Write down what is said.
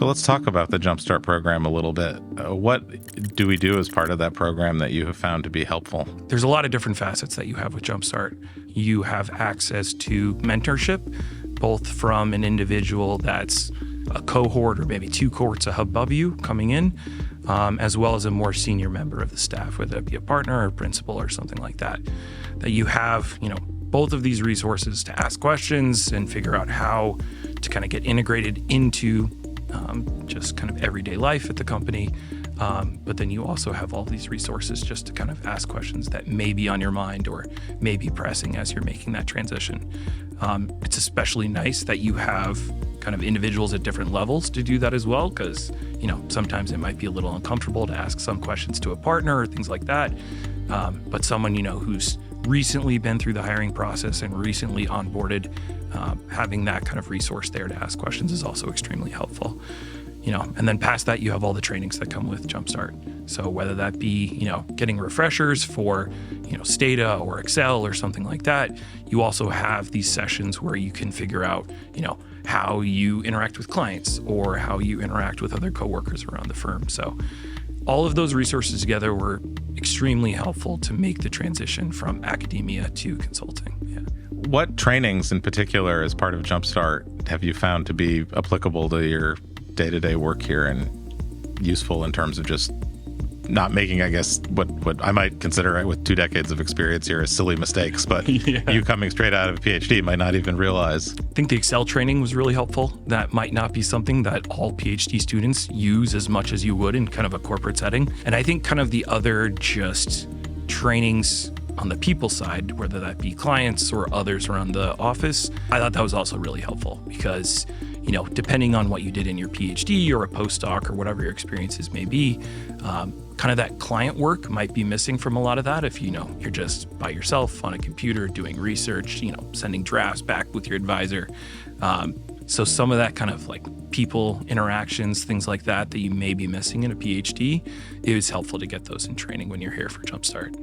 So let's talk about the Jumpstart program a little bit. What do we do as part of that program that you have found to be helpful? There's a lot of different facets that you have with Jumpstart. You have access to mentorship, both from an individual that's a cohort or maybe two cohorts above you coming in, as well as a more senior member of the staff, whether it be a partner or principal or something like that. That you have, both of these resources to ask questions and figure out how to kind of get integrated into just kind of everyday life at the company. But then you also have all these resources just to kind of ask questions that may be on your mind or may be pressing as you're making that transition. It's especially nice that you have kind of individuals at different levels to do that as well, because, sometimes it might be a little uncomfortable to ask some questions to a partner or things like that. But someone, who's recently been through the hiring process and recently onboarded, having that kind of resource there to ask questions is also extremely helpful. And then past that, you have all the trainings that come with Jumpstart. So whether that be, getting refreshers for, Stata or Excel or something like that, you also have these sessions where you can figure out, how you interact with clients or how you interact with other coworkers around the firm. So all of those resources together were extremely helpful to make the transition from academia to consulting. Yeah. What trainings in particular as part of Jumpstart have you found to be applicable to your day-to-day work here and useful in terms of just not making, I guess, what I might consider with 2 decades of experience here as silly mistakes, but you coming straight out of a PhD might not even realize. I think the Excel training was really helpful. That might not be something that all PhD students use as much as you would in kind of a corporate setting. And I think kind of the other just trainings on the people side, whether that be clients or others around the office, I thought that was also really helpful because, depending on what you did in your PhD or a postdoc or whatever your experiences may be, kind of that client work might be missing from a lot of that if, you're just by yourself on a computer doing research, sending drafts back with your advisor. So some of that kind of like people interactions, things like that you may be missing in a PhD, it was helpful to get those in training when you're here for Jumpstart.